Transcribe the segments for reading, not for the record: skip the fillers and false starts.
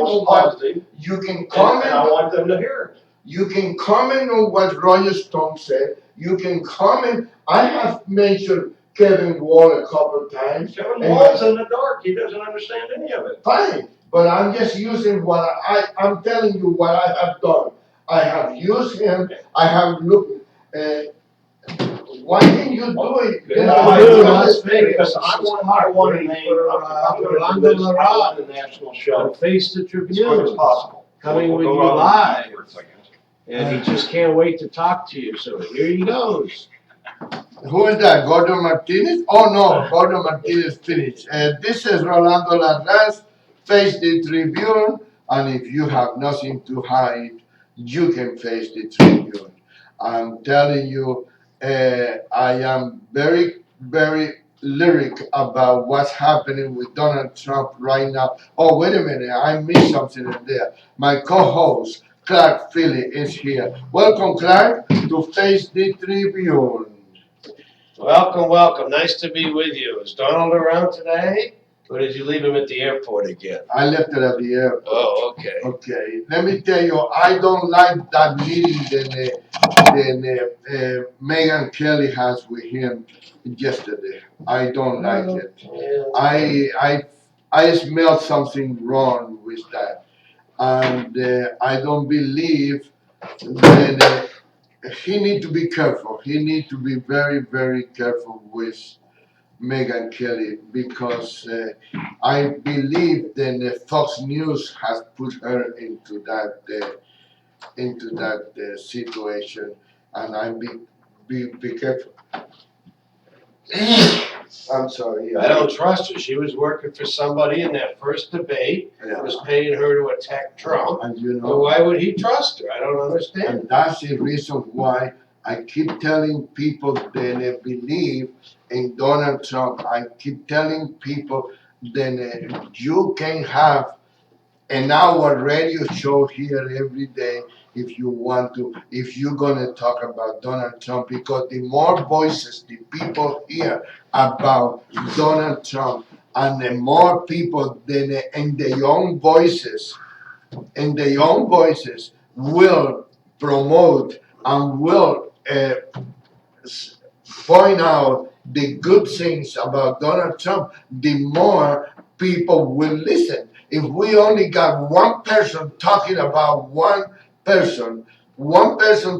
on what you can comment. And I want them to hear it. You can comment on what Roger Stone said. You can comment. I have mentioned Kevin Wall a couple of times. Kevin Wall's in the dark. He doesn't understand any of it. Fine, but I'm just using what I'm telling you what I have done. I have used him. I have looked. Why didn't you do it? Because I want to name Rolando the national show Face the as quick as Tribune, possible. coming with you live. And he just can't wait to talk to you, so here he goes. Who is that? Gordon Martinez? Oh no, Gordon Martinez finished. This is Rolando Larraz, Face the Tribune, and if you have nothing to hide, you can face the Tribune. I'm telling you, I am very, very lyric about what's happening with Donald Trump right now. Oh, wait a minute, I missed something in there. My co-host, Clark Philly, is here. Welcome, Clark, to Face the Tribune. Welcome, welcome. Nice to be with you. Is Donald around today? Or did you leave him at the airport again? I left it at the airport. Oh, okay. Okay, let me tell you, I don't like that meeting that Megyn Kelly has with him yesterday. I don't like it. Yeah. I smell something wrong with that, and I don't believe that he need to be careful. He need to be very, very careful with Megyn Kelly because I believe that Fox News has put her into that situation, and I be careful. I'm sorry. I don't trust her. She was working for somebody in that first debate. Yeah. Was paying her to attack Trump. And you So know, why would he trust her? I don't understand. and that's the reason why I keep telling people that they believe in Donald Trump. I keep telling people that you can have an hour radio show here every day if you want to, if you're gonna talk about Donald Trump, because the more voices the people hear about Donald Trump, and the more people than in their own voices, will promote and will point out the good things about Donald Trump, the more people will listen. If we only got one person talking about one person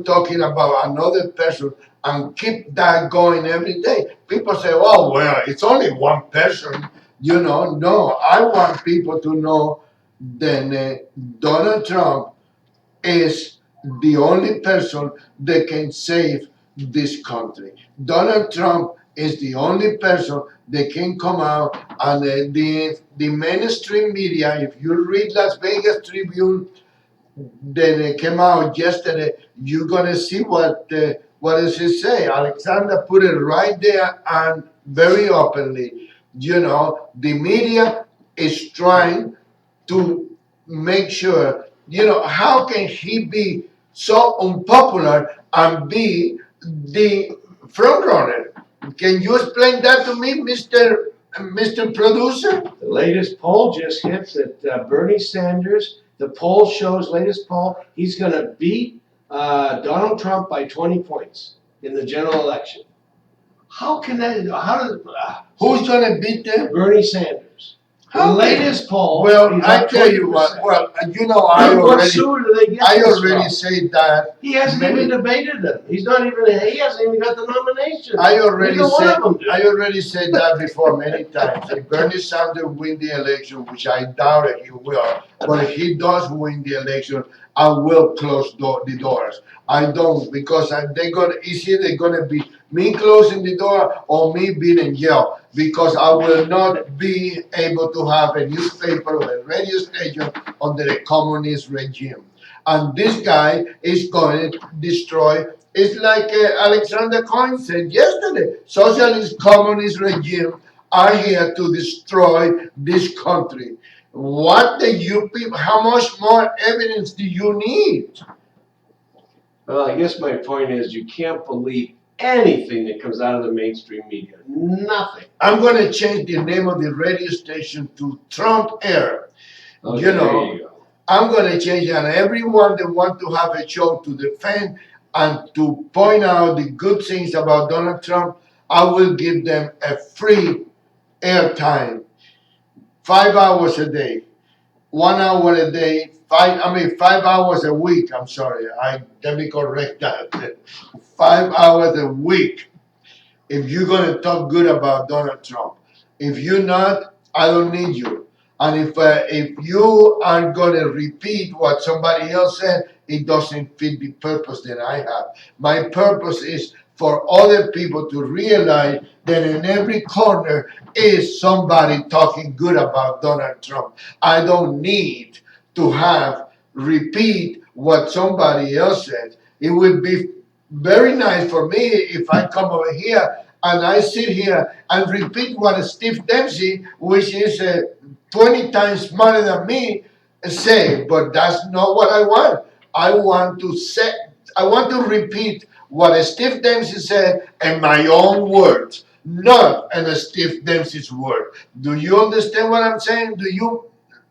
talking about another person, and keep that going every day, people say, oh, well, it's only one person. No, I want people to know that Donald Trump is the only person that can save this country. Donald Trump is the only person that can come out, and the mainstream media, if you read Las Vegas Tribune, then it came out yesterday, you're gonna see what does it say. Alexander put it right there and very openly. The media is trying to make sure, how can he be so unpopular and be the front runner? Can you explain that to me, Mr. Producer? The latest poll just hit that Bernie Sanders, the poll shows, latest poll, he's going to beat Donald Trump by 20 points in the general election. How can that, Who's gonna beat them? Bernie Sanders. The latest poll. Well, he's I up tell you 20%. what. Well, What sewer do they get I this already from? said that. He hasn't even debated him. He hasn't even got the nomination. I already Neither one said. of them do. I already said that before many times. If Bernie Sanders win the election, which I doubt it, he will, but if he does win the election, I will close the doors. I don't, because they're gonna be me closing the door or me being in jail, because I will not be able to have a newspaper or a radio station under a communist regime. And this guy is going to destroy. It's like Alexander Cohen said yesterday, socialist communist regime are here to destroy this country. What do you people, how much more evidence do you need? Well, I guess my point is you can't believe anything that comes out of the mainstream media. Nothing. I'm going to change the name of the radio station to Trump Air. Okay, You there know, you go. I'm going to change it. And everyone that want to have a show to defend and to point out the good things about Donald Trump, I will give them a free airtime, 5 hours a day, 1 hour a day, 5 hours a week. I'm sorry, let me correct that. 5 hours a week. If you're gonna talk good about Donald Trump, if you're not, I don't need you. And if you are gonna repeat what somebody else said, it doesn't fit the purpose that I have. My purpose is for other people to realize that in every corner is somebody talking good about Donald Trump. I don't need to have repeat what somebody else said. It would be very nice for me if I come over here and I sit here and repeat what Steve Dempsey, which is 20 times smarter than me, say. But that's not what I want. I want to say, I want to repeat what Steve Dempsey said in my own words, not in Steve Dempsey's word. Do you understand what I'm saying? Do you?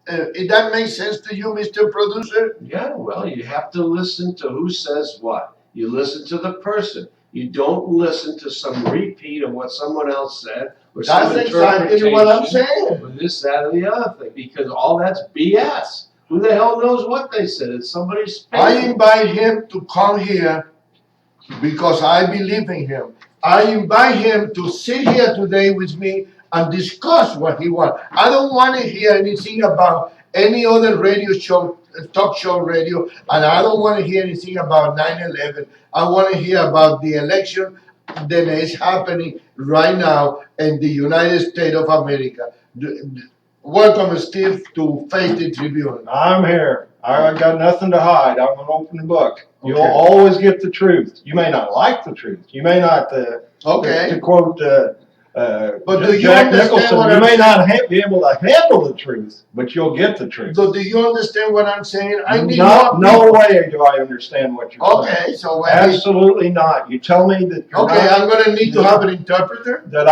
If that makes sense to you, Mr. Producer? Yeah, well, you have to listen to who says what. You listen to the person. You don't listen to some repeat of what someone else said or some That's exactly what I'm interpretation saying. or this, that, or the other thing, because all that's BS. Who the hell knows what they said? It's somebody's I opinion. invite him to come here because I believe in him. I invite him to sit here today with me and discuss what he wants. I don't want to hear anything about any other radio show, talk show radio, and I don't want to hear anything about 9/11. I want to hear about the election that is happening right now in the United States of America. Welcome, Steve, to Face the Tribune. I'm here. I got nothing to hide. I'm an open book. You'll Okay. always get the truth. You may not like the truth. You may not, Okay. to quote But do you Jack understand Nicholson, what you I'm may saying? not be able to handle the truth, but you'll get the truth. So do you understand what I'm saying? I need No, more no people. way do I understand what you're saying. Okay, so when he, Absolutely not. You tell me that you're okay, not, I'm gonna need to have an interpreter. that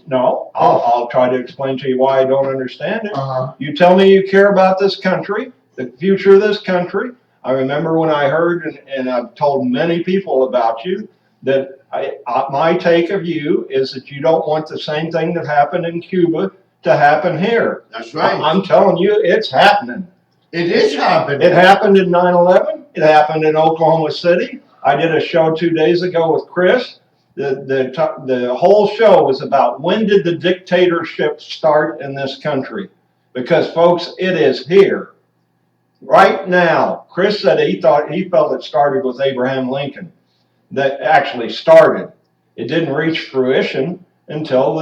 no, I'll try to explain to you why I don't understand it. Uh-huh. You tell me you care about this country, the future of this country. I remember when I heard, and I've told many people about you, that my take of you is that you don't want the same thing that happened in Cuba to happen here. That's right. I'm telling you, it's happening. It is happening. It happened in 9/11. It happened in Oklahoma City. I did a show 2 days ago with Chris. The whole show was about when did the dictatorship start in this country? Because folks, it is here. Right now, Chris said he felt it started with Abraham Lincoln. That actually started. It didn't reach fruition until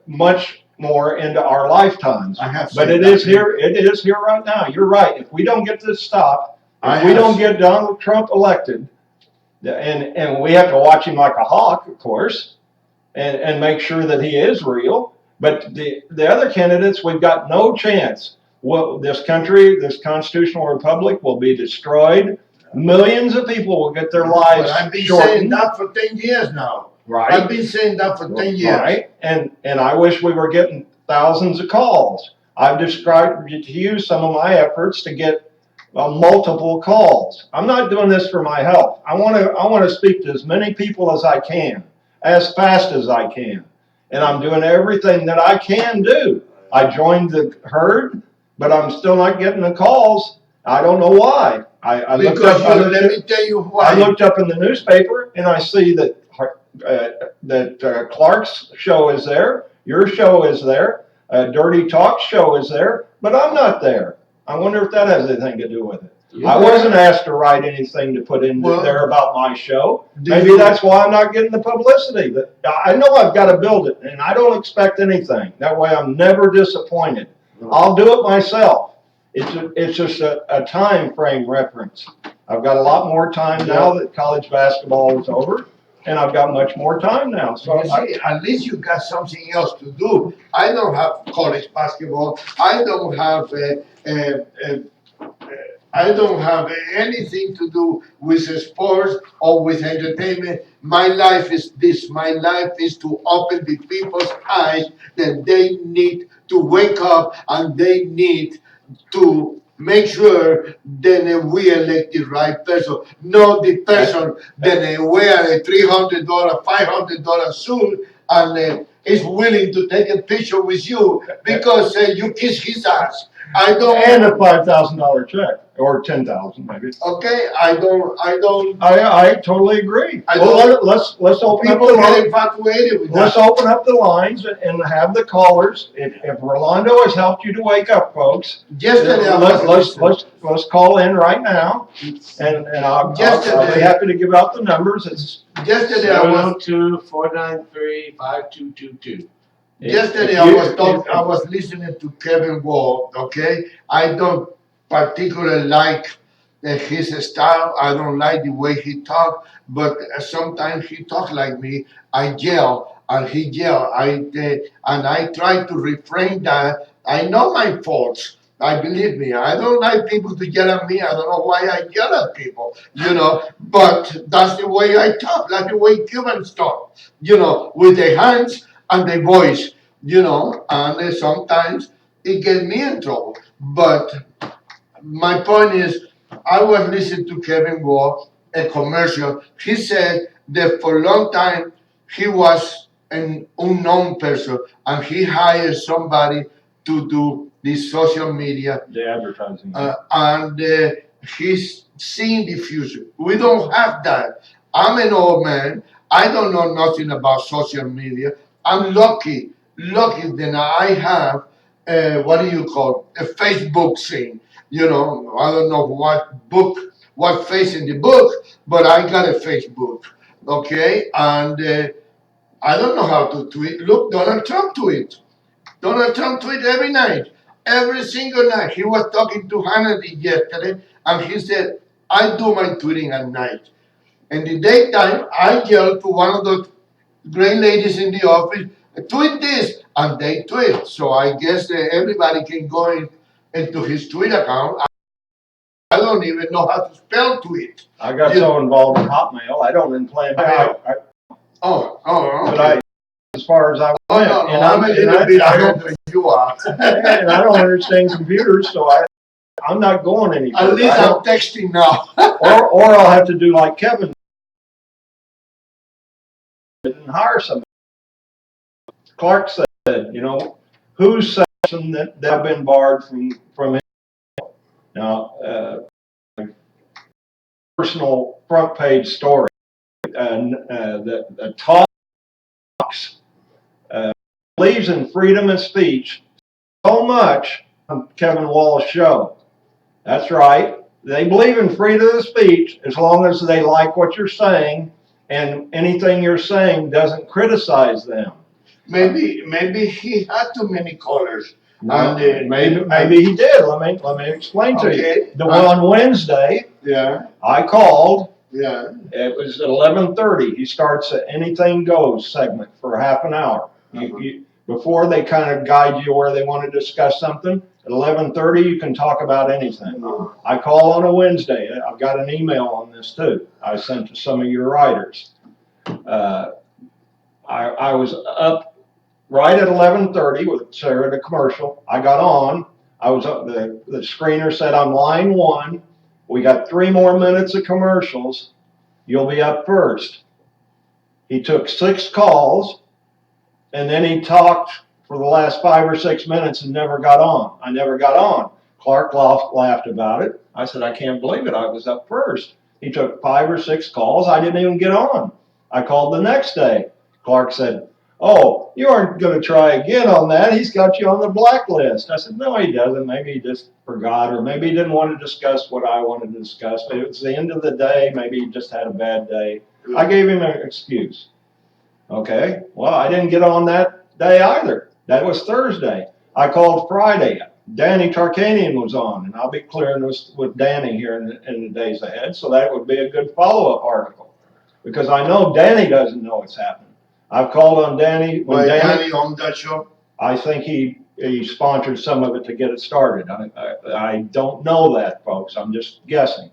much more into our lifetimes. I have But seen it that. is here. It is here right now. You're right. If we don't get this stopped, I if we have don't seen- get Donald Trump elected, and we have to watch him like a hawk, of course, and make sure that he is real. But the other candidates, we've got no chance. Well, this country, this constitutional republic, will be destroyed. Millions of people will get their lives But I've been saying shortened. that for 10 years now. Right. I've been saying that for 10 years. Right. And I wish we were getting thousands of calls. I've described to you some of my efforts to get multiple calls. I'm not doing this for my health. I want to speak to as many people as I can, as fast as I can. And I'm doing everything that I can do. I joined the herd, but I'm still not getting the calls. I don't know why. Because let me tell you why. I looked up in the newspaper and I see that Clark's show is there, your show is there, Dirty Talk show is there, but I'm not there. I wonder if that has anything to do with it. I wasn't asked to write anything to put in there about my show. Maybe that's why I'm not getting the publicity. But I know I've got to build it, and I don't expect anything. That way I'm never disappointed. I'll do it myself. It's just a time frame reference. I've got a lot more time now that college basketball is over, and I've got much more time now. So at least you got something else to do. I don't have college basketball. I don't have I don't have anything to do with sports or with entertainment. My life is this. My life is to open the people's eyes that they need to wake up and they need to make sure that we elect the right person, not the person that wear a $300, $500 suit and is willing to take a picture with you because you kiss his ass. I don't. And a $5,000 check, or 10,000 maybe. Okay, I don't. I totally agree. I Well, don't- let's open up People the get lines. infatuated with Let's that. open up the lines and have the callers. If Rolando has helped you to wake up, folks, Yesterday I was let's call in right now, and I'll be Yesterday- happy to give out the numbers. It's yesterday I was 702-493-5222. Yesterday I was listening to Kevin Wall. Okay, I don't particularly like his style. I don't like the way he talk, but sometimes he talk like me. I yell and he yell. And I try to refrain that. I know my faults. I believe me. I don't like people to yell at me. I don't know why I yell at people. But that's the way I talk. That's the way Cubans talk. With their hands and their voice. And sometimes it gets me in trouble. But my point is, I was listening to Kevin Wall, a commercial. He said that for a long time he was an unknown person and he hired somebody to do the social media the advertising. and he's seeing the future. We don't have that. I'm an old man. I don't know nothing about social media. I'm lucky that I have what do you call a Facebook thing. I don't know what face in the book, but I got a Facebook. Okay, and I don't know how to tweet. Look, Donald Trump tweet. Donald Trump tweet every night, every single night. He was talking to Hannity yesterday, and he said, I do my tweeting at night. In the daytime, I yell to one of the great ladies in the office, tweet this, and they tweet. So I guess everybody can go into his tweet account. I don't even know how to spell tweet. I got so involved in Hotmail, I don't even plan. Oh, But okay. as far as I Oh, went, no, and I'm a little bit ahead than you are. and I don't understand computers, so I'm not going any further. At least I'm texting now. or I'll have to do like Kevin and hire somebody. Clark said, who's saying that I've been barred from it? Now, personal front page story, and the talks believes in freedom of speech so much on Kevin Wall's show. That's right. They believe in freedom of speech as long as they like what you're saying and anything you're saying doesn't criticize them. Maybe he had too many colors. No, maybe he did. Let me explain to you. The one on Wednesday, Yeah. I called. Yeah. It was at 11:30. He starts an anything goes segment for half an hour. Before they kind of guide you where they want to discuss something, at 11:30 you can talk about anything. I call on a Wednesday. I've got an email on this too. I sent to some of your writers. I was up right at 11:30 with Sarah, the commercial. I got on. I was up. The screener said, "I'm line one. We got 3 more minutes of commercials. You'll be up first." He took 6 calls, and then he talked for the last 5 or 6 minutes and never got on. I never got on. Clark laughed about it. I said, "I can't believe it. I was up first." He took 5 or 6 calls. I didn't even get on. I called the next day. Clark said, "Oh, you aren't going to try again on that. He's got you on the blacklist." I said, "No, he doesn't. Maybe he just forgot, or maybe he didn't want to discuss what I wanted to discuss. But it was the end of the day. Maybe he just had a bad day." I gave him an excuse. Okay, well, I didn't get on that day either. That was Thursday. I called Friday. Danny Tarkanian was on, and I'll be clearing this with Danny here in the days ahead, so that would be a good follow-up article. Because I know Danny doesn't know what's happening. I've called on Danny. When Danny on that show? I think he sponsored some of it to get it started. I don't know that, folks. I'm just guessing.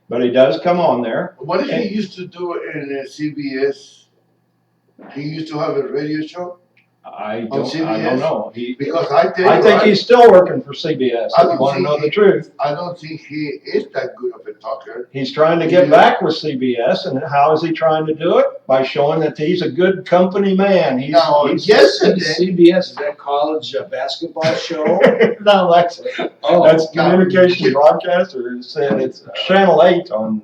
But he does come on there. What did he used to do in CBS? He used to have a radio show? I On don't CBS? know. Because I tell you, I think he's still working for CBS, I if you don't want to think know the truth. I don't think he is that good of a talker. He's trying to get back with CBS, and how is he trying to do it? By showing that he's a good company man. Yesterday, CBS, is that college basketball show? No, that's communication broadcast, or it's Channel 8 on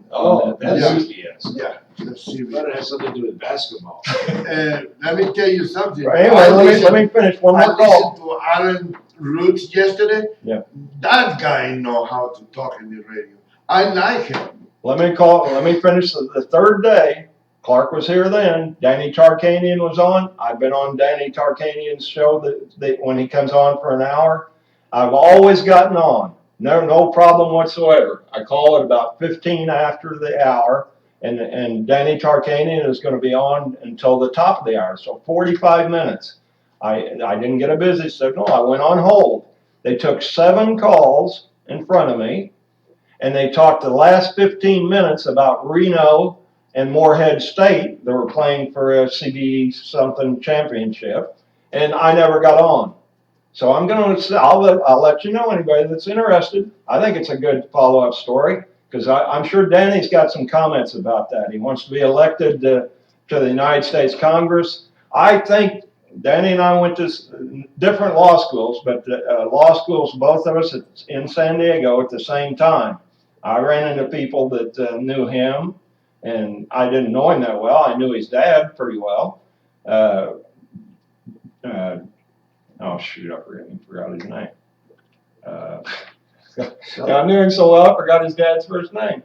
That's Yeah. CBS. yeah, that's But it CBS. has something to do with basketball. Let me tell you something. Anyway, let me finish one I more call. listened to Alan Roots yesterday. Yeah. That guy know how to talk in the radio. I like him. Let me finish the third day. Clark was here then. Danny Tarkanian was on. I've been on Danny Tarkanian's show when he comes on for an hour. I've always gotten on. No problem whatsoever. I call it about 15 after the hour, and Danny Tarkanian is going to be on until the top of the hour, so 45 minutes. I didn't get a busy signal. I went on hold. They took 7 calls in front of me, and they talked the last 15 minutes about Reno and Morehead State. They were playing for a CBE something championship, and I never got on. So I'll let you know, anybody that's interested. I think it's a good follow-up story, because I'm sure Danny's got some comments about that. He wants to be elected to the United States Congress. I think Danny and I went to different law schools, but law schools, both of us in San Diego at the same time. I ran into people that knew him, and I didn't know him that well. I knew his dad pretty well. Oh shoot, I forgot his name. I knew him so well, I forgot his dad's first name.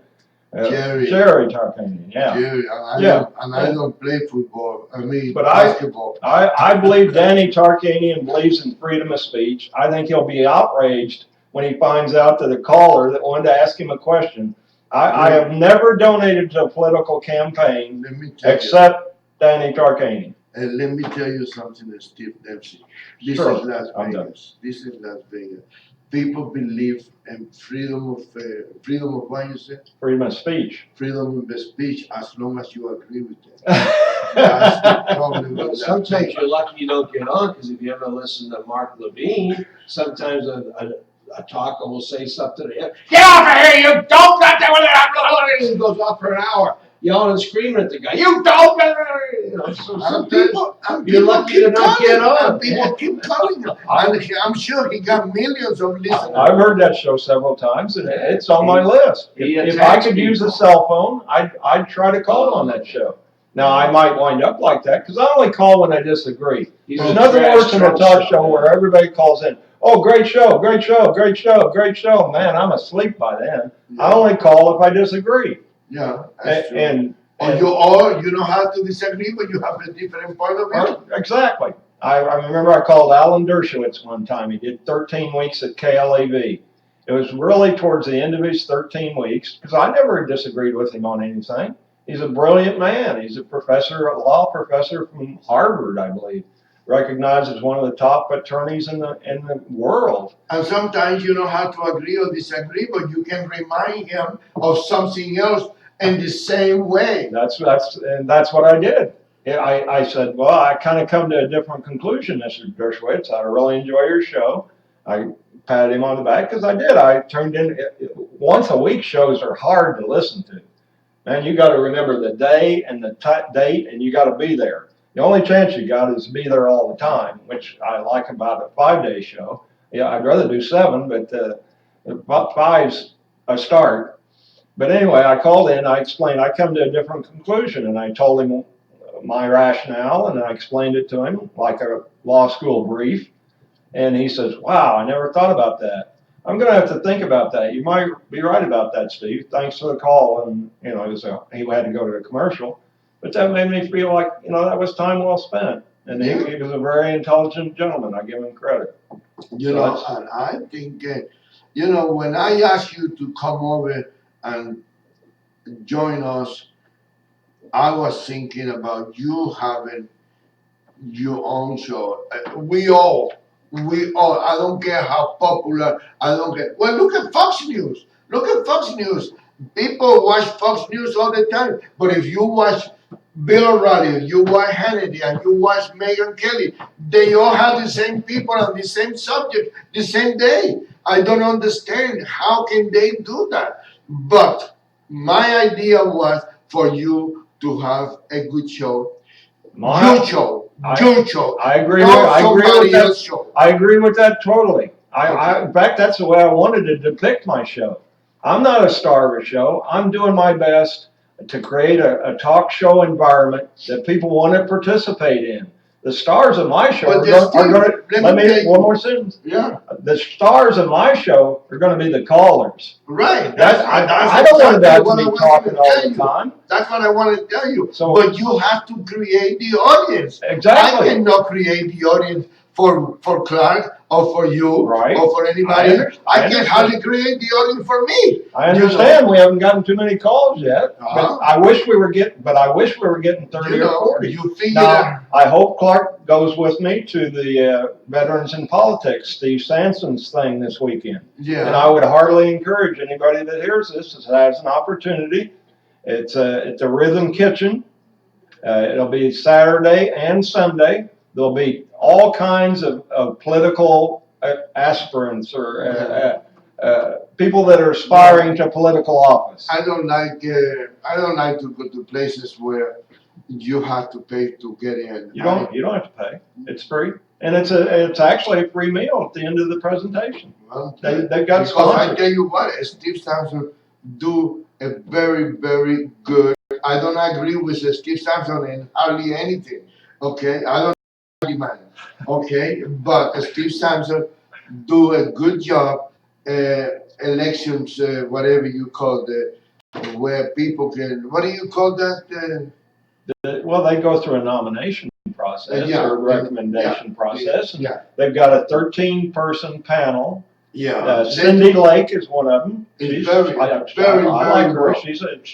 Jerry Tarkanian, yeah. Jerry, I don't play football. I mean, basketball. I believe Danny Tarkanian believes in freedom of speech. I think he'll be outraged when he finds out that a caller that wanted to ask him a question. I have never donated to a political campaign except Danny Tarkanian. And let me tell you something, Steve Dempsey. This Sure, is Las Vegas. This is Las Vegas. People believe in freedom of what you say? Freedom of speech. Freedom of speech, as long as you agree with it. That's the problem with Sometimes that. you're lucky you don't get on, because if you ever listen to Mark Levine, sometimes a talker will say something to him. Get off of here, you don't got that. He goes off for an hour, yelling and screaming at the guy. You don't. So sometimes you're lucky to not get on. And people keep calling him. And I'm sure he got millions of listeners. I've heard that show several times, and it's on my list. If I could use a cell phone, I'd try to call on that show. Now, I might wind up like that, because I only call when I disagree. There's nothing worse than a talk show where everybody calls in, oh, great show, great show, great show, great show. Man, I'm asleep by then. I only call if I disagree. Yeah, that's true. And you know how to disagree, but you have a different point of view. Exactly. I remember I called Alan Dershowitz one time. He did 13 weeks at KLAV. It was really towards the end of his 13 weeks, because I never disagreed with him on anything. He's a brilliant man. He's a law professor from Harvard, I believe, recognized as one of the top attorneys in the world. And sometimes you don't have to agree or disagree, but you can remind him of something else in the same way. That's what I did. I said, well, I kind of come to a different conclusion, Mr. Dershowitz. I really enjoy your show. I patted him on the back, because I did. I turned in once a week. Shows are hard to listen to. Man, you got to remember the day and the date, and you got to be there. The only chance you got is to be there all the time, which I like about a 5-day show. Yeah, I'd rather do 7, but about 5's a start. But anyway, I called in, I explained, I come to a different conclusion, and I told him my rationale, and I explained it to him like a law school brief. And he says, wow, I never thought about that. I'm going to have to think about that. You might be right about that, Steve. Thanks for the call. And, he had to go to a commercial. But that made me feel like, that was time well spent. And he was a very intelligent gentleman. I give him credit. And I think, when I asked you to come over and join us, I was thinking about you having your own show. We all, I don't care how popular, well, look at Fox News. Look at Fox News. People watch Fox News all the time. But if you watch Bill O'Reilly, you watch Hannity, and you watch Megyn Kelly. They all have the same people and the same subject the same day. I don't understand how can they do that. But my idea was for you to have a good show. Your show. Your show. I agree. Not I agree with somebody that. else's show. I agree with that totally. Okay. In fact, that's the way I wanted to depict my show. I'm not a star of a show. I'm doing my best to create a talk show environment that people want to participate in. The stars of my show But are still, going to, let me, one more sentence. Yeah. The stars of my show are going to be the callers. Right. I don't want that to be talking all the time. That's what I want to tell you. So, but you have to create the audience. Exactly. I cannot create the audience for Clark or for you Right. or for anybody. I can understand. hardly create the audience for me. I understand we haven't gotten too many calls yet, but I wish we were getting 30 or 40. You figure Now, I hope Clark goes with me to the Veterans in Politics, Steve Sanson's thing this weekend. Yeah. And I would heartily encourage anybody that hears this has an opportunity. It's a Rhythm Kitchen. It'll be Saturday and Sunday. There'll be all kinds of political aspirants or people that are aspiring to political office. I don't like to go to places where you have to pay to get in. You don't have to pay. It's free, and it's actually a free meal at the end of the presentation. Well, They've got because sponsors. I tell you what, Steve Sampson do a very, very good. I don't agree with Steve Sampson in hardly anything. Okay, I don't like man. Okay, but Steve Sampson do a good job. Elections, whatever you call it, where people can. What do you call that? Well, they go through a nomination process or recommendation process. And they've got a 13-person panel. Yeah. Cindy Lake is one of them. I like her.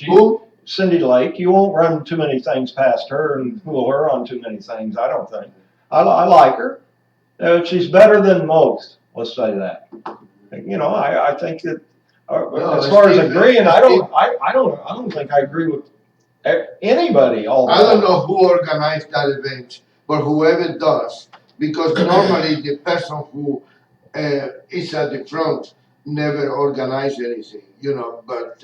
Who? Cindy Lake. You won't run too many things past her and fool her on too many things, I don't think. I like her. She's better than most. Let's say that. I think that as far as agreeing, I don't think I agree with anybody all the time. I don't know who organized that event, but whoever does, because normally the person who is at the front never organize anything, but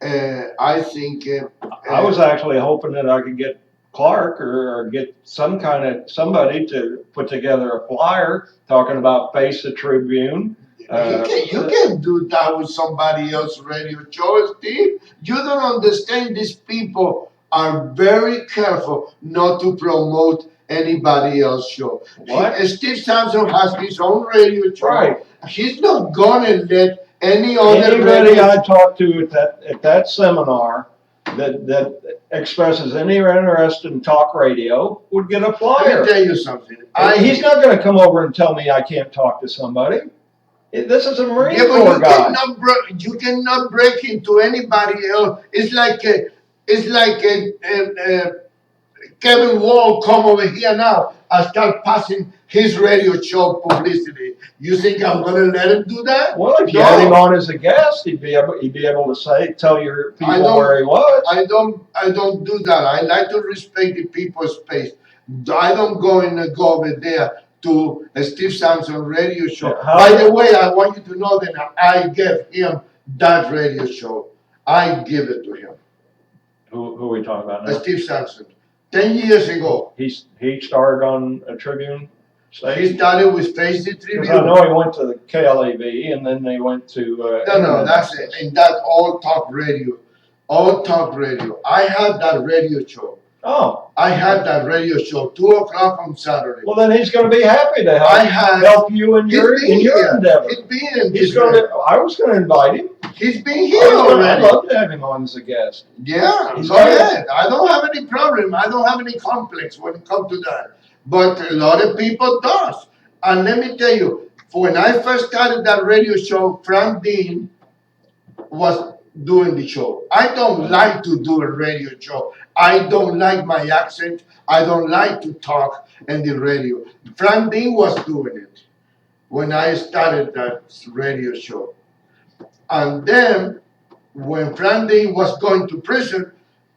I think I was actually hoping that I could get Clark or get somebody to put together a flyer talking about Face the Tribune. You can do that with somebody else's radio show, Steve. You don't understand. These people are very careful not to promote anybody else's show. Steve Sampson has his own radio show. Right. He's not gonna let anybody I talked to at that seminar that expresses any interest in talk radio would get a flyer. Let me tell you something. He's not going to come over and tell me I can't talk to somebody. This is a Marine Corps guy. You cannot break into anybody else. It's like Kevin Wall come over here now and start passing his radio show publicity. You think I'm going to let him do that? Well, if you had him on as a guest, he'd be able to tell your people where he was. I don't do that. I like to respect the people's space. I don't go over there to a Steve Sampson radio show. By the way, I want you to know that I gave him that radio show. I give it to him. Who are we talking about now? Steve Sampson. 10 years ago. He started on a Tribune station? He started with Face the Tribune. Because I know he went to the KLAV and then they went to... No, that's it. And that all talk radio. All talk radio. I had that radio show. Oh. I had that radio show, 2 o'clock on Saturday. Well, then he's going to be happy to help you in your endeavor. I was going to invite him. He's been here already. I'd love to have him on as a guest. Yeah, go ahead. I don't have any problem. I don't have any complex when it comes to that. But a lot of people does. And let me tell you, when I first started that radio show, Frank Dean was doing the show. I don't like to do a radio show. I don't like my accent. I don't like to talk in the radio. Frank Dean was doing it when I started that radio show. And then when Frank Dean was going to prison,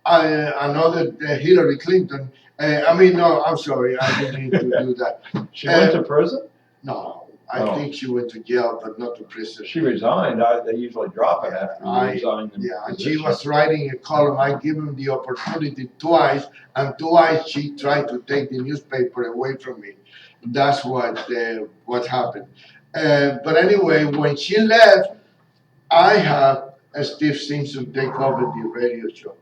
another Hillary Clinton. I mean, no, I'm sorry, I didn't mean to do that. She went to prison? No, I Oh. think she went to jail, but not to prison. She resigned. They usually drop it after you resign. Yeah, and she was writing a column. I gave him the opportunity twice, and twice she tried to take the newspaper away from me. That's what happened. But anyway, when she left, I had Steve Simpson take over the radio show.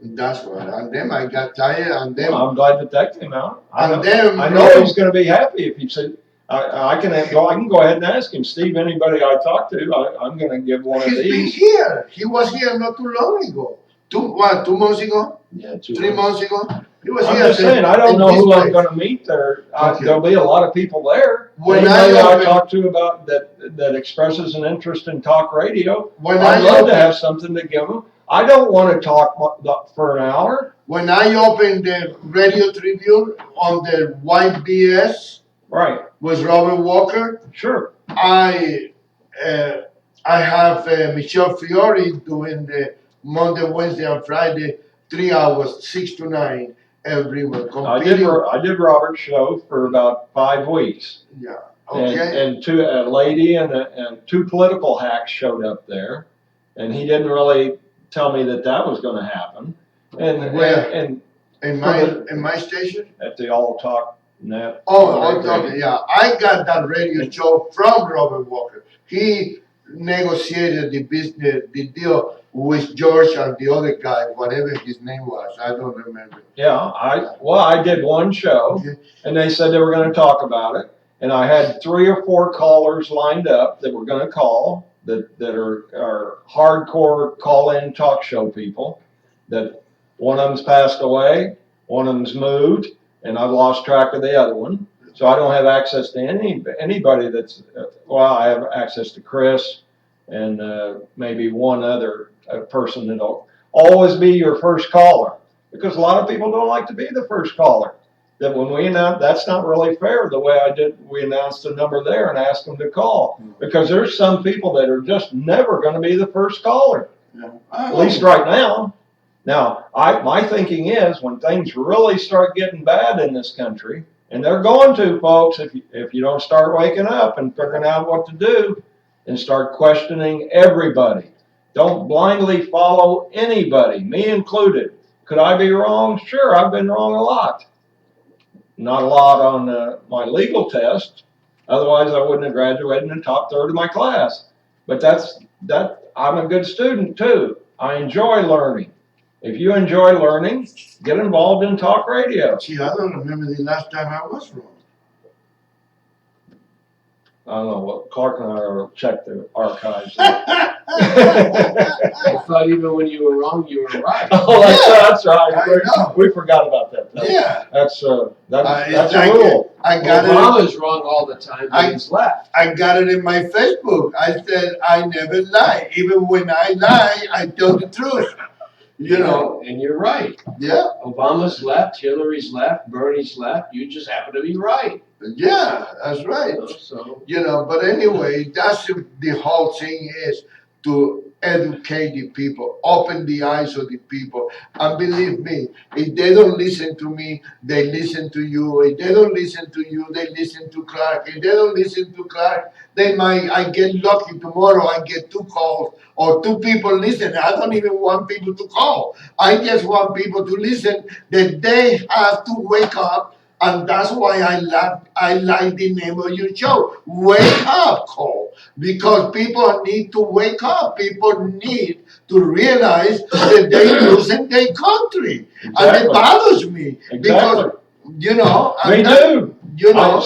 That's what. And then I got tired, and then Well, I'm glad that came out. I know Rob, he's going to be happy if he said. I can go ahead and ask him, Steve. Anybody I talk to, I'm going to give one of he's been these. here. He was here not too long ago. 2 months ago? Yeah, 3 months ago? He was I'm here. just saying, I don't in know this who I'm place. going to meet there. Okay. There'll be a lot of people there. When Anybody I I talk to about that expresses an interest in talk radio, When I'd I love open- to have something to give them. I don't want to talk for an hour. When I opened the Radio Tribune on the YBS Right. with Robert Walker, Sure. I have Michelle Fiore doing the Monday, Wednesday, and Friday, 3 hours, 6 to 9, every week. I did Robert's show for about 5 weeks. Yeah. Okay. And a lady and two political hacks showed up there, and he didn't really tell me that was going to happen. And Where? and in my station? at the All Talk Net. Oh, okay, yeah. I got that radio show from Robert Walker. He negotiated the deal with George and the other guy, whatever his name was. I don't remember. Yeah, I did one show, and they said they were going to talk about it, and I had 3 or 4 callers lined up that were going to call that are hardcore call-in talk show people. That one of them's passed away, one of them's moved, and I've lost track of the other one. So I don't have access to anybody that's. Well, I have access to Chris and maybe one other person that'll always be your first caller, because a lot of people don't like to be the first caller. That when we announce, that's not really fair the way we announced the number there and asked them to call, because there's some people that are just never going to be the first caller. Yeah. At least right now. Now, my thinking is when things really start getting bad in this country, and they're going to, folks, if you don't start waking up and figuring out what to do and start questioning everybody. Don't blindly follow anybody, me included. Could I be wrong? Sure, I've been wrong a lot. Not a lot on my legal test. Otherwise, I wouldn't have graduated in the top third of my class. But I'm a good student too. I enjoy learning. If you enjoy learning, get involved in talk radio. Gee, I don't remember the last time I was wrong. I don't know what Clark and I will check the archives. I thought even when you were wrong, you were right. Oh, that's right. I know. We forgot about that. Yeah. That's a I rule. I got it. Obama's wrong all the time, but he's left. I got it in my Facebook. I said I never lie. Even when I lie, I tell the truth. You know. And you're right. Yeah. Obama's left, Hillary's left, Bernie's left. You just happen to be right. Yeah, that's right. So You know, but anyway, that's the whole thing is to educate the people, open the eyes of the people. And believe me, if they don't listen to me, they listen to you. If they don't listen to you, they listen to Clark. If they don't listen to Clark, I get lucky tomorrow, I get 2 calls or 2 people listen. I don't even want people to call. I just want people to listen that they have to wake up. And that's why I like the name of your show, Wake Up Call, because people need to wake up. People need to realize that they're losing their country. Exactly. And it bothers me. Because, you know. Me too. You know.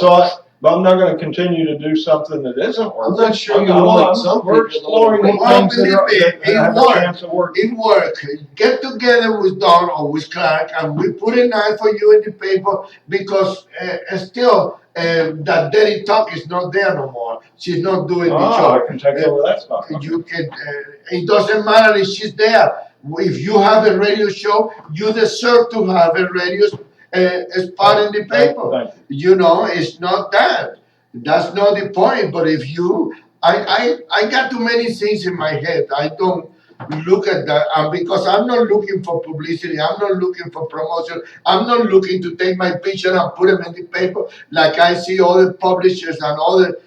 But I'm not going to continue to do something that isn't working. I'm not sure you like some We're people. exploring Well, things that have a chance of working. It works. Get together with Don or with Clark, and we put an ad for you in the paper because still that dirty talk is not there no more. She's not doing the show. I can take over that stuff. You can. It doesn't matter if she's there. If you have a radio show, you deserve to have a radio spot in the paper. Thank You know, it's not that. That's not the point. But if I got too many things in my head. look at that, and because I'm not looking for publicity, I'm not looking for promotion, I'm not looking to take my picture and put them in the paper like I see other publishers and other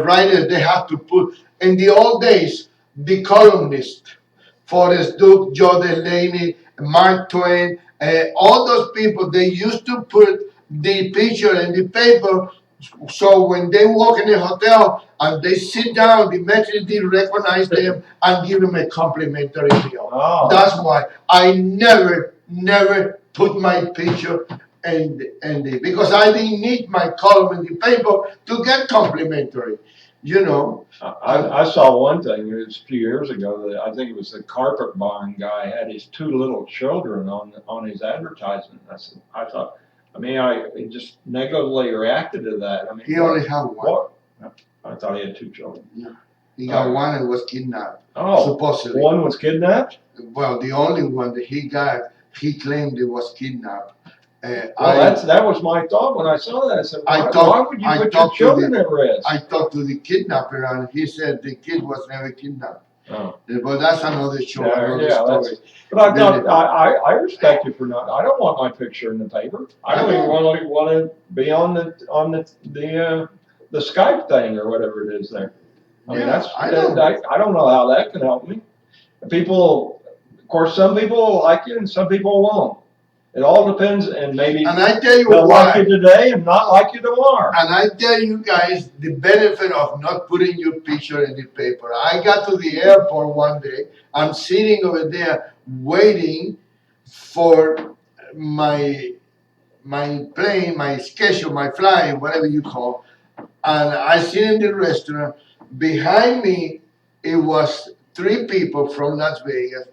writers. They have to put in the old days the columnist. Forrest Duke, Joe Delaney, Mark Twain, all those people, they used to put the picture in the paper. So when they walk in the hotel and they sit down, the manager did recognize them and give them a complimentary meal. Oh. That's why I never put my picture because I didn't need my column in the paper to get complimentary. You know, I saw one thing, it was a few years ago, that I think it was the carpet barn guy had his two little children on his advertisement. I thought, he just negatively reacted to that. I mean, he only had one. What? I thought he had two children. He got one and was kidnapped. Oh, supposedly. One was kidnapped? Well, the only one that he got, he claimed it was kidnapped. That was my thought when I saw that. I said, why would you put your children at risk? I talked to the kidnapper and he said the kid was never kidnapped. Oh. But that's another show, another story. But I thought, I respect you for not. I don't want my picture in the paper. I don't even want to be on the Skype thing or whatever it is there. I mean, I don't know how that can help me. People, of course, some people will like you and some people won't. It all depends, and maybe I tell you they'll why. like you today and not like you tomorrow. And I tell you guys the benefit of not putting your picture in the paper. I got to the airport one day. I'm sitting over there waiting for my plane, my schedule, my flight, whatever you call. And I sit in the restaurant. Behind me, it was 3 people from Las Vegas.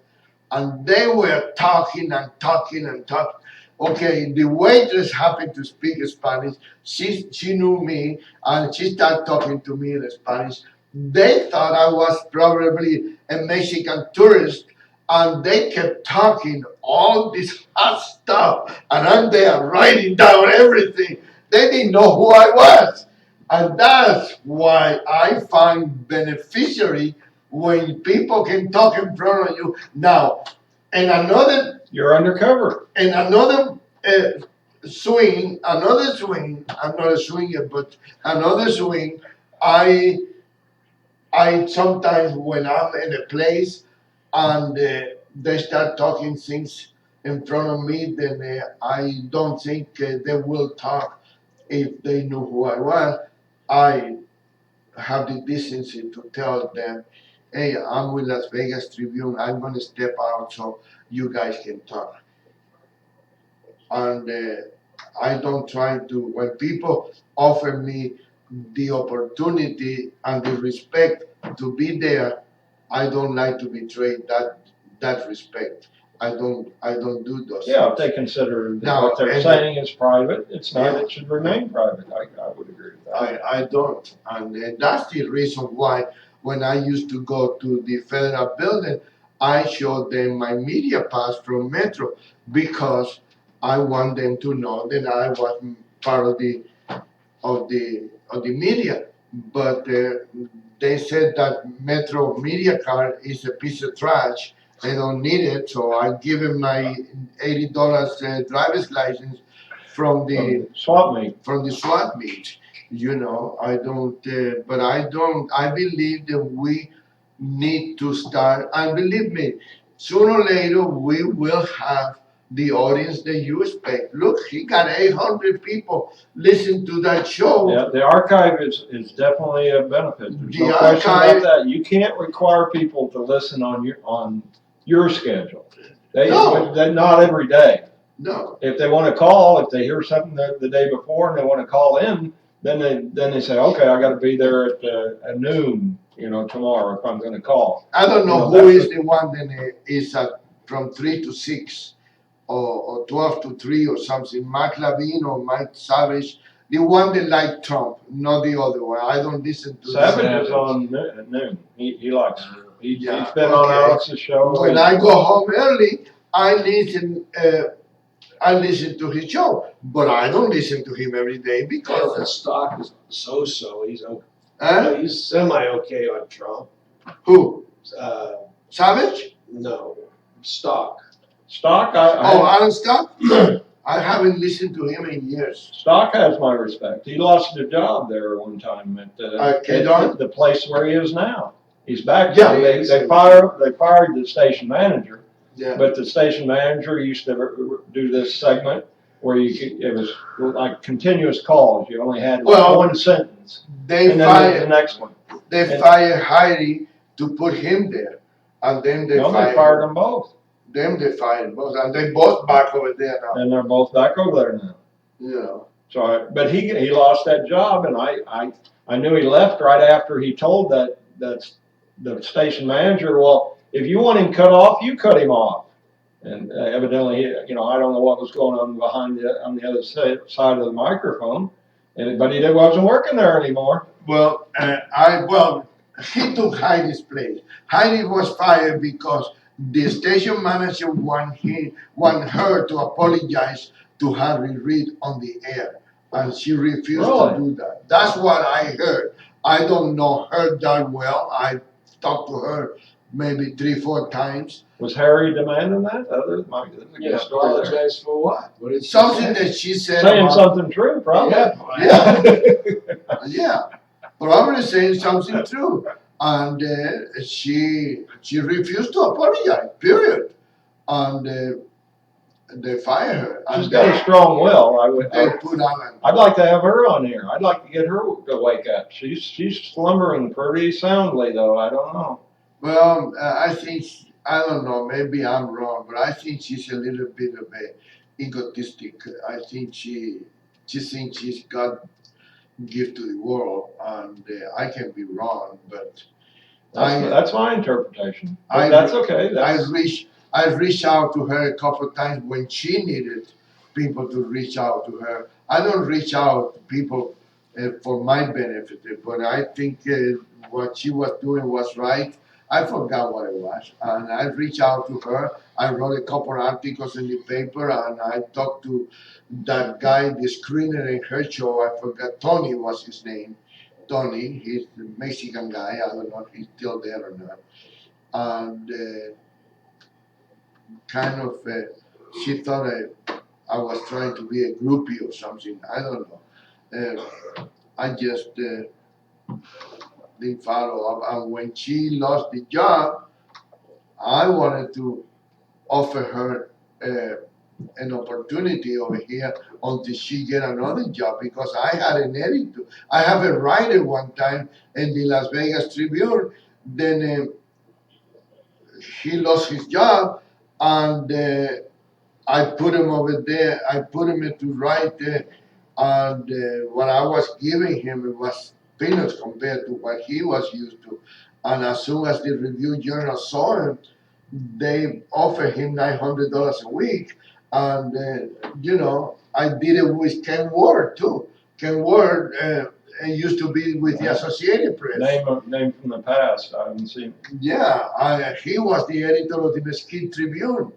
And they were talking and talking and talking. Okay, the waitress happened to speak Spanish. She knew me and she started talking to me in Spanish. They thought I was probably a Mexican tourist and they kept talking all this hot stuff. And I'm there writing down everything. They didn't know who I was. And that's why I find beneficiary when people can talk in front of you. Now, and another, you're undercover. And another swing, I'm not a swinger, but another swing, I sometimes when I'm in a place and they start talking things in front of me, then I don't think they will talk if they knew who I was. I have the decency to tell them, hey, I'm with Las Vegas Tribune. I'm going to step out so you guys can talk. And I don't try to, when people offer me the opportunity and the respect to be there, I don't like to betray that respect. I don't do those things. If they consider what they're saying is private, it's not. It should remain private. I would agree with that. I don't, and that's the reason why when I used to go to the federal building, I showed them my media pass from Metro because I want them to know that I was part of the media. But they said that Metro media card is a piece of trash. I don't need it, so I give him my $80 driver's license from the swap meet. You know, I don't, but I don't. I believe that we need to start, and believe me, sooner or later we will have the audience that you expect. Look, he got 800 people listen to that show. Yeah, the archive is definitely a benefit. There's no question about that. You can't require people to listen on your schedule. They're not every day. No. If they want to call, if they hear something the day before and they want to call in, then they say, okay, I got to be there at noon, tomorrow if I'm going to call. I don't know who is the one that is from 3 to 6 or 12 to 3 or something. Mark Levine or Mike Savage, the one that like Trump, not the other one. I don't listen to Savage is on at noon. He likes it. He's been on Alex's show. When I go home early, I listen to his show, but I don't listen to him every day because the stock is so. He's semi okay on Trump. Who? Uh, Savage? No. Stock. Stock, Oh, Alan Scott? I haven't listened to him in years. Stock has my respect. He lost a job there one time at the place where he is now. He's back. Yeah. They fired the station manager. Yeah. But the station manager used to do this segment where it was like continuous calls. You only had one sentence. They and fired then the next one. They fired Heidi to put him there, and then they fired them both. Them they fired both, and they both back over there now. And they're both back over there now. Yeah. So, but he lost that job, and I knew he left right after he told that the station manager, well, if you want him cut off, you cut him off. And evidently, I don't know what was going on on the other side of the microphone, but he wasn't working there anymore. Well, he took Heidi's place. Heidi was fired because the station manager wanted her to apologize to Harry Reid on the air, and she refused to do that. That's what I heard. I don't know her that well. I talked to her maybe 3-4 times. Was Harry demanding that? Apologize for what? What did something that she said? Saying something true, probably. Yeah, probably saying something true, and she refused to apologize. Period. And they fired her. She's got a strong will. I'd like to have her on here. I'd like to get her to wake up. She's slumbering pretty soundly, though. I don't know. Well, I don't know. Maybe I'm wrong, but I think she's a little bit of a egotistic. I think she thinks she's got gift to the world, and I can be wrong, but that's my interpretation. That's okay. I reached out to her a couple of times when she needed people to reach out to her. I don't reach out to people for my benefit, but I think what she was doing was right. I forgot what it was, and I reached out to her. I wrote a couple of articles in the paper, and I talked to that guy, the screener in her show. I forgot, Tony was his name. Tony, he's the Mexican guy. I don't know if he's still there or not. And she thought I was trying to be a groupie or something. I don't know. I just didn't follow up. And when she lost the job, I wanted to offer her an opportunity over here until she get another job, because I had an editor. I have a writer one time in the Las Vegas Tribune. Then he lost his job, and I put him over there. I put him to write there, and what I was giving him, it was peanuts compared to what he was used to. And as soon as the Review Journal saw him, they offered him $900 a week. And I did it with Ken Ward too. Ken Ward used to be with the Associated Press. Name from the past. I haven't seen. Yeah, he was the editor of the Mesquite Tribune.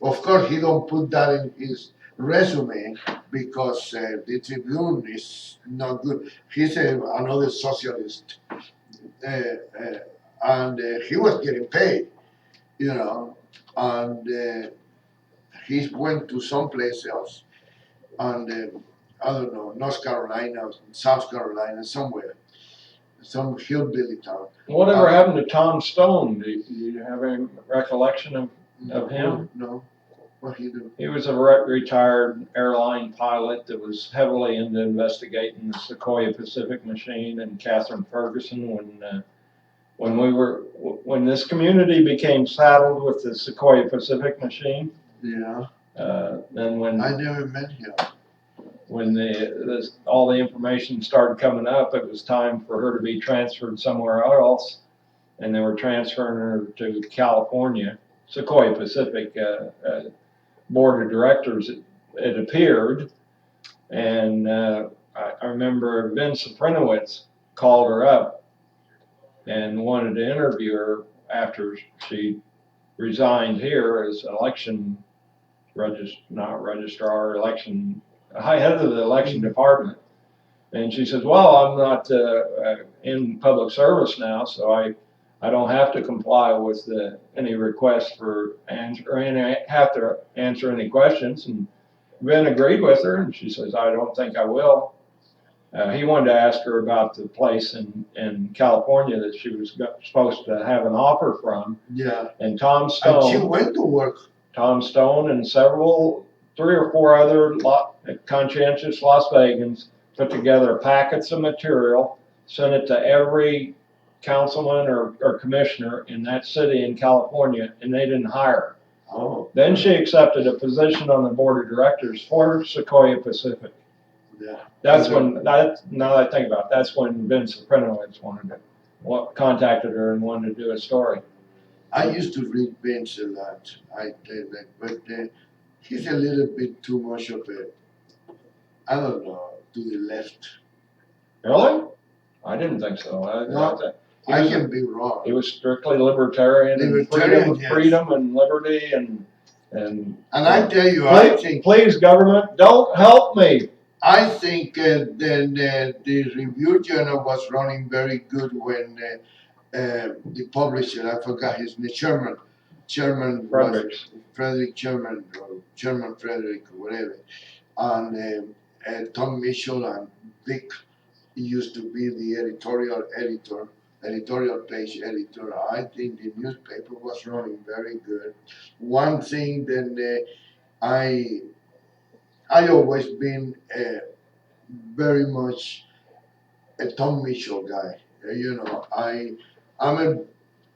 Of course, he don't put that in his resume because the Tribune is not good. He's another socialist, and he was getting paid, and he went to someplace else, and I don't know, North Carolina, South Carolina, somewhere, some hillbilly town. Whatever happened to Tom Stone? Do you have any recollection of him? No. What he do? He was a retired airline pilot that was heavily into investigating the Sequoia Pacific machine and Catherine Ferguson when this community became saddled with the Sequoia Pacific machine. Yeah. Then when I never met him. When all the information started coming up, it was time for her to be transferred somewhere else, and they were transferring her to California. Sequoia Pacific board of directors, it appeared, and I remember Vince Saprinowitz called her up and wanted to interview her after she resigned here as election head of the election department. And she says, well, I'm not in public service now, so I don't have to comply with any requests for answer, or have to answer any questions. And Ben agreed with her, and she says, I don't think I will. He wanted to ask her about the place in California that she was supposed to have an offer from. Yeah. And Tom And she Stone, went to work. Tom Stone and three or four other conscientious Las Vegans put together packets of material, sent it to every councilman or commissioner in that city in California, and they didn't hire her. Oh. Then she accepted a position on the board of directors for Sequoia Pacific. Yeah. That's when, now that I think about it, that's when Vince Suprenowitz contacted her and wanted to do a story. I used to read Vince a lot. I did that, but he's a little bit too much of a, I don't know, to the left. Really? I didn't think so. I can be wrong. He was strictly libertarian, Libertarian, and freedom and liberty and I tell you, I think, please government, don't help me. I think the Review Journal was running very good when the publisher, I forgot his name, Chairman Fredericks. Frederick Chairman, or Chairman Frederick, or whatever, and Tom Mitchell and Vic used to be the editorial page editor. I think the newspaper was running very good. One thing that I always been very much a Tom Mitchell guy. You know, I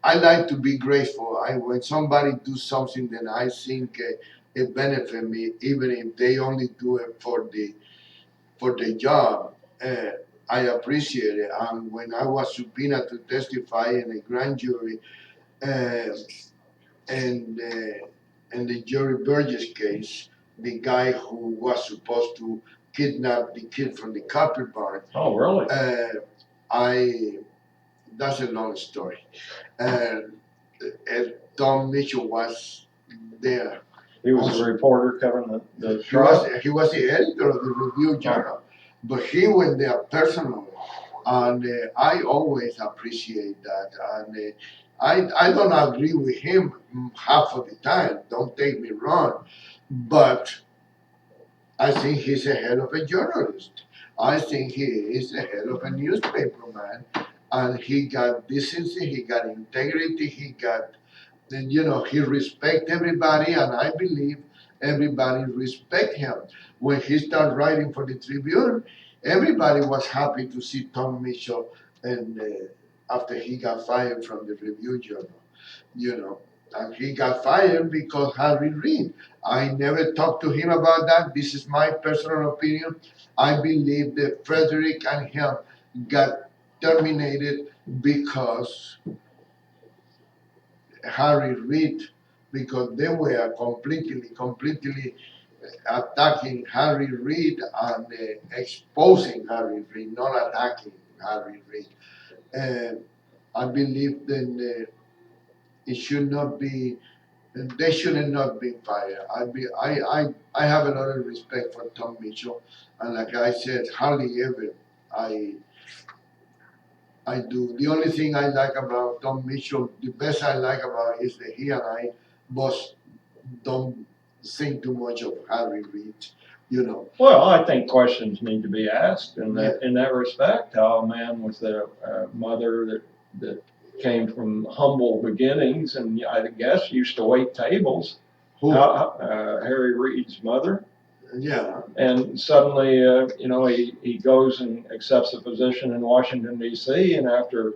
like to be grateful. When somebody do something that I think it benefit me, even if they only do it for the job, I appreciate it. And when I was subpoenaed to testify in a grand jury, uh, and in the Jerry Burgess case, the guy who was supposed to kidnap the kid from the carpet barn. Oh, really? That's a long story. And Tom Mitchell was there. He was Also, a reporter covering the trial. He was the editor of the Review Journal, but he went there personally, and I always appreciate that. And I don't agree with him half of the time. Don't take me wrong, but I think he's a hell of a journalist. I think he is a hell of a newspaper man, and he got decency, he got integrity, he got, he respect everybody, and I believe everybody respect him. When he started writing for the Tribune, everybody was happy to see Tom Mitchell, and after he got fired from the Review Journal, and he got fired because Harry Reid. I never talked to him about that. This is my personal opinion. I believe that Frederick and him got terminated because Harry Reid, because they were completely attacking Harry Reid and exposing Harry Reid, not attacking Harry Reid. And I believe that it should not be, they should not be fired. I have a lot of respect for Tom Mitchell, and like I said, hardly ever I do. The only thing I like about Tom Mitchell, the best I like about it is that he and I both don't think too much of Harry Reid. Well, I think questions need to be asked in that respect. How a man with a mother that came from humble beginnings and I guess used to wait tables. Who? Harry Reid's mother. Yeah. And suddenly, he goes and accepts a position in Washington, D.C., and after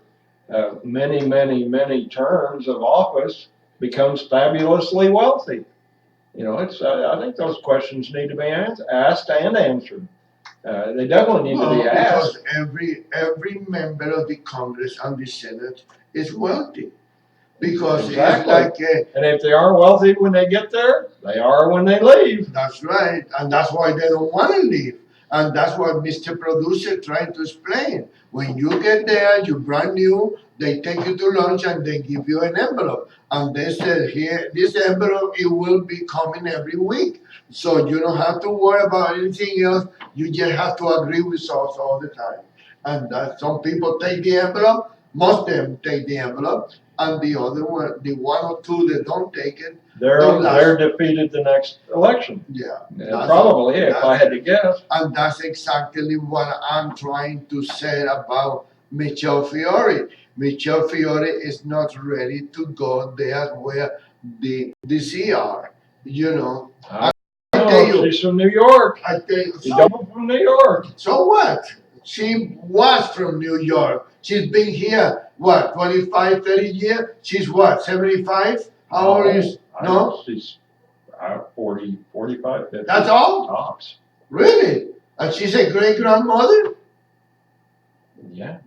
many terms of office, becomes fabulously wealthy. I think those questions need to be asked and answered. They definitely need to be asked. Because every member of the Congress and the Senate is wealthy. Because exactly. It's like and if they are wealthy when they get there, they are when they leave. That's right, and that's why they don't want to leave. And that's what Mr. Producer tried to explain. When you get there, you're brand new, they take you to lunch and they give you an envelope. And they said, here, this envelope, it will be coming every week. So you don't have to worry about anything else. You just have to agree with us all the time. And some people take the envelope Most of them take the envelope, and the other one, the one or two that don't take it, They're defeated the next election. yeah. Probably, if I had to guess. And that's exactly what I'm trying to say about Michel Fiore. Michel Fiore is not ready to go there where the DC are. You know. I tell you, she's from New York. I tell you, You don't from New York. so what? She was from New York. She's been here, what, 25, 30 years? She's what, 75? How old is she? No? She's 40, 45, 50. That's all? Tops. Really? And she's a great-grandmother? Yeah.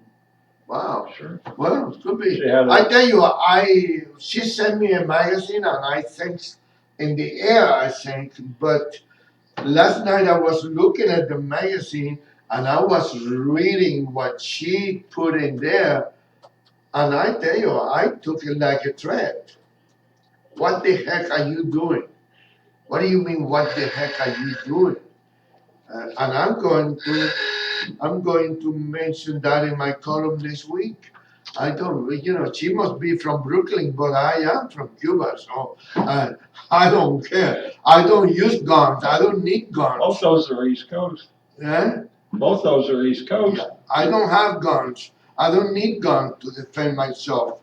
Wow. Sure. Well, it could be. I tell you, she sent me a magazine, and I think in the air, I think, but last night I was looking at the magazine, and I was reading what she put in there, and I tell you, I took it like a threat. What the heck are you doing? What do you mean, what the heck are you doing? And I'm going to mention that in my column this week. I don't, she must be from Brooklyn, but I am from Cuba, so I don't care. I don't use guns. I don't need guns. Both those are East Coast. Yeah? Both those are East Coast. I don't have guns. I don't need guns to defend myself.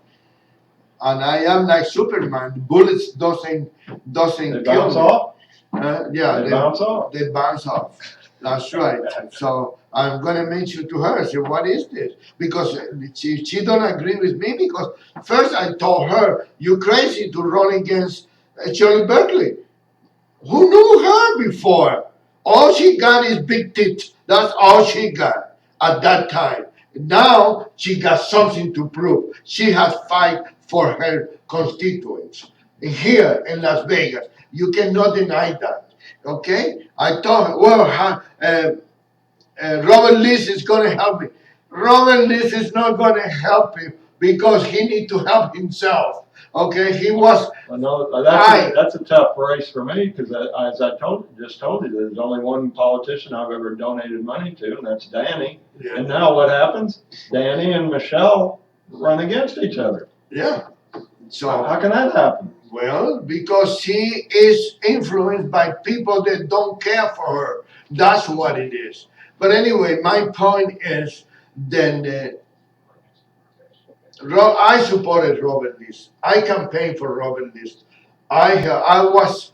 And I am like Superman. The bullets doesn't They kill bounce me. off? Yeah, They bounce off. They bounce off. That's right. So I'm gonna mention to her, say, what is this? Because she don't agree with me, because first I told her, you crazy to run against Shirley Berkeley. Who knew her before? All she got is big tits. That's all she got at that time. Now she got something to prove. She has fight for her constituents here in Las Vegas. You cannot deny that. Okay? I told her, well, Robert Lees is going to help me. Robert Lees is not going to help him because he needs to help himself. Okay? He was. No, that's a tough race for me, because as I just told you, there's only one politician I've ever donated money to, and that's Danny. Yeah. And now what happens? Danny and Michelle run against each other. Yeah. So how can that happen? Well, because she is influenced by people that don't care for her. That's what it is. But anyway, my point is then I supported Robert Lees. I campaigned for Robert Lees. I was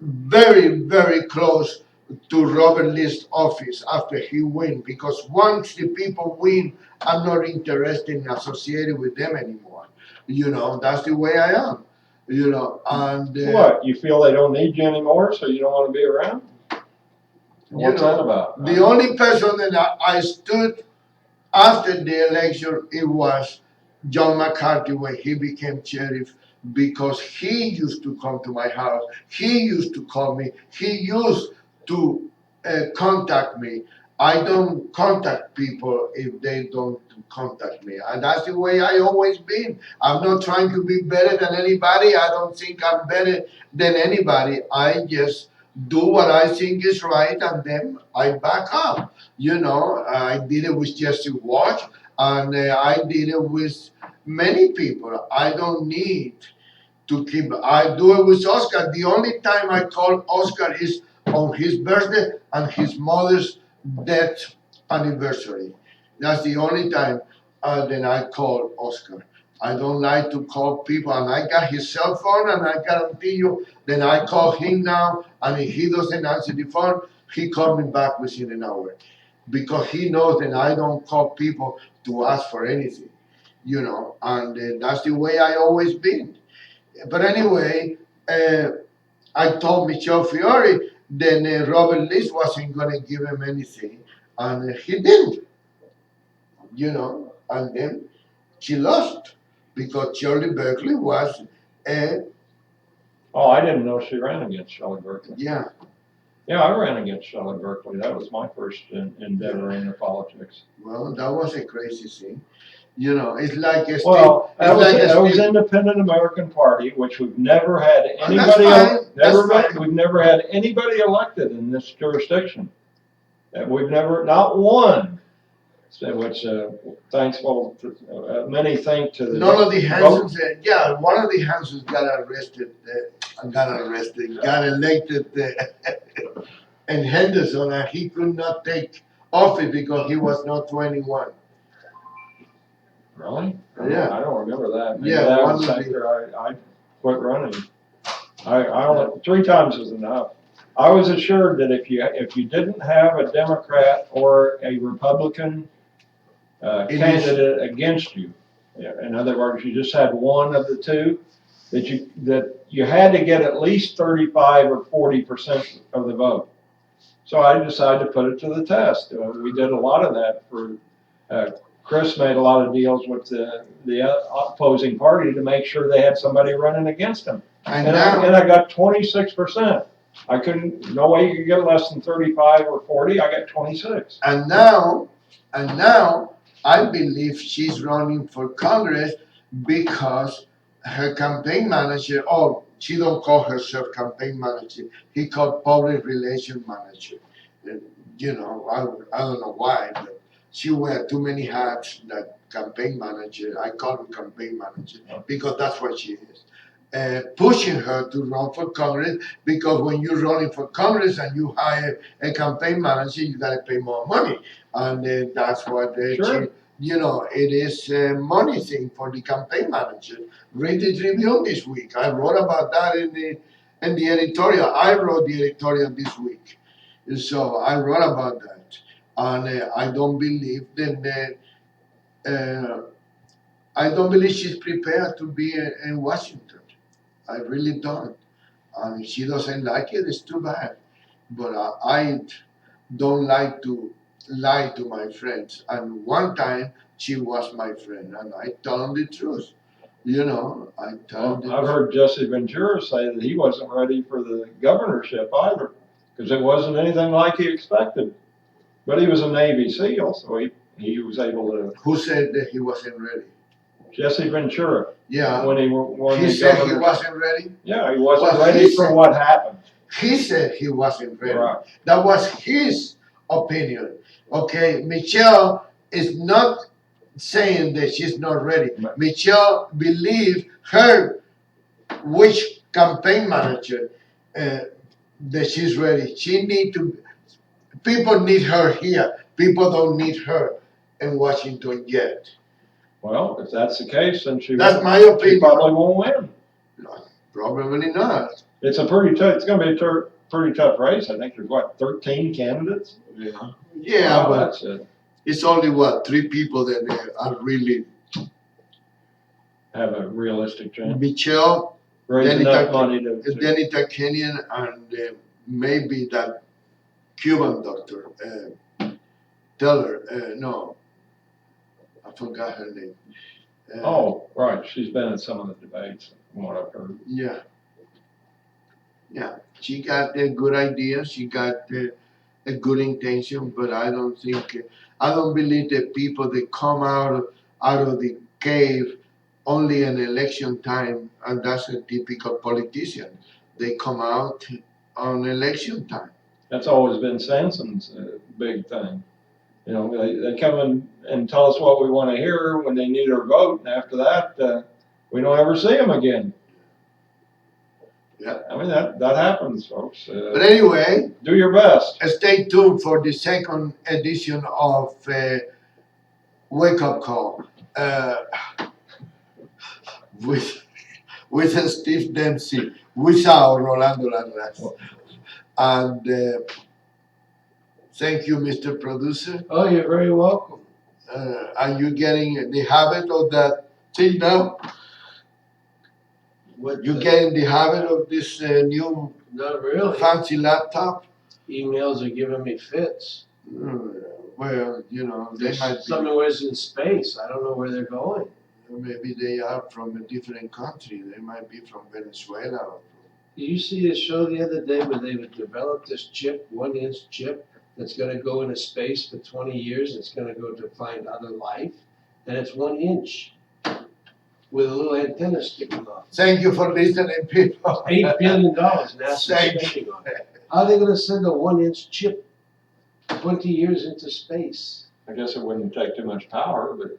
very, very close to Robert Lee's office after he win, because once the people win, I'm not interested in associating with them anymore. That's the way I am. And what, you feel they don't need you anymore, so you don't want to be around? What's that about? The only person that I stood after the election, it was John McCarthy when he became sheriff, because he used to come to my house. He used to call me. He used to contact me. I don't contact people if they don't contact me. And that's the way I always been. I'm not trying to be better than anybody. I don't think I'm better than anybody. I just do what I think is right, and then I back up. I did it with Jesse Watch, and I did it with many people. I don't need to keep. I do it with Oscar. The only time I call Oscar is on his birthday and his mother's death anniversary. That's the only time that I call Oscar. I don't like to call people, and I got his cell phone, and I guarantee you, then I call him now, and if he doesn't answer the phone, he calls me back within an hour, because he knows that I don't call people to ask for anything, and that's the way I always been. But anyway, I told Michel Fiore, then Robert Lees wasn't going to give him anything, and he didn't, and then she lost, because Shirley Berkeley was Oh, I didn't know she ran against Shirley Berkeley. Yeah. Yeah, I ran against Shirley Berkeley. That was my first endeavor into politics. Well, that was a crazy thing. It's like a that was Independent American Party, which we've never had anybody we've never had anybody elected in this jurisdiction. We've never, not one. So which, thankful, many think to the. None of the vote. Hansons, yeah, one of the Hansons got arrested, got elected, in Henderson, and he could not take office because he was not 21. Really? Yeah. I don't remember that. Maybe Yeah, that one was of the- after I quit running. I only, 3 times is enough. I was assured that if you didn't have a Democrat or a Republican It is- candidate against you, in other words, you just had one of the two, that you had to get at least 35 or 40% of the vote. So I decided to put it to the test. We did a lot of that for. Chris made a lot of deals with the opposing party to make sure they had somebody running against them. And And now, I got 26%. I couldn't, no way you could get less than 35 or 40. I got 26. and now, and now, I believe she's running for Congress because her campaign manager, oh, she don't call herself campaign manager, he called public relation manager. And, you know, I don't know why, but she wear too many hats, that campaign manager. I call her campaign manager because that's what she is. Pushing her to run for Congress because when you're running for Congress and you hire a campaign manager, you gotta pay more money, and that's what Sure. you know, it is a money thing for the campaign manager. Read the Tribune this week. I wrote about that in the editorial. I wrote the editorial this week, so I wrote about that, and I don't believe that. I don't believe she's prepared to be in Washington. I really don't. And if she doesn't like it, it's too bad. But I don't like to lie to my friends. And one time she was my friend, and I told them the truth. You know, I told them. I've heard Jesse Ventura say that he wasn't ready for the governorship either, because it wasn't anything like he expected. But he was a Navy SEAL, so he was able to. Who said that he wasn't ready? Jesse Ventura. Yeah. When he won He the said he governorship. wasn't ready? Yeah, he wasn't Well, ready he for said- what happened. He said he wasn't ready. Right. That was his opinion. Okay, Michelle is not saying that she's not ready. Right. Michelle believes her, which campaign manager, that she's ready. She need to. People need her here. People don't need her in Washington yet. Well, if that's the case, then That's my she opinion. probably won't win. No, probably not. It's a pretty tough. It's going to be a pretty tough race. I think there's 13 candidates. Yeah, Wow, but that's it. it's only 3 people that are really. Have a realistic chance. Michelle, Raise Danny enough money to. Danny Tarkanian, and maybe that Cuban doctor, Teller. No, I forgot her name. Oh, right. She's been in some of the debates, from what I've heard. Yeah. Yeah, she got a good idea. She got a good intention, but I don't believe that people that come out of the cave only in election time, and that's a typical politician. They come out on election time. That's always been Sanson's big thing. You know, they come in and tell us what we want to hear when they need our vote, and after that, we don't ever see them again. Yeah. I mean, that happens, folks. But anyway, do your best. stay tuned for the second edition of Wake Up Call with Steve Dempsey, without Rolando Larraz. And thank you, Mr. Producer. Oh, you're very welcome. Are you getting the habit of that thing now? What You getting the habit of this new Not really. fancy laptop? Emails are giving me fits. Well, you know, they might be. Somewhere's in space. I don't know where they're going. Maybe they are from a different country. They might be from Venezuela. Or Did you see the show the other day where they developed this chip, 1-inch chip, that's gonna go into space for 20 years? It's gonna go to find other life, and it's 1 inch with a little antenna sticking off. Thank you for listening, people. $8 billion NASA's Thank spending on it. How are they gonna send a 1-inch chip 20 years into space? I guess it wouldn't take too much power, but.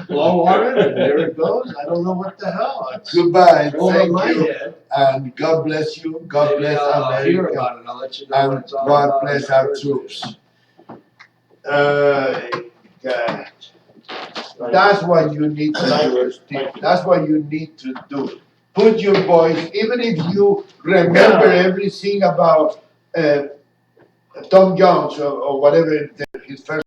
Blow on it and there it goes. I don't know what the hell. It's Goodbye, over thank my you, head. and God bless you, God Maybe bless I'll hear America, about it. I'll let you know what and it's all God about. bless our troops. God. That's what you need to do, Steve. That's what you need to do. Put your voice, even if you remember everything about Tom Jones or whatever his first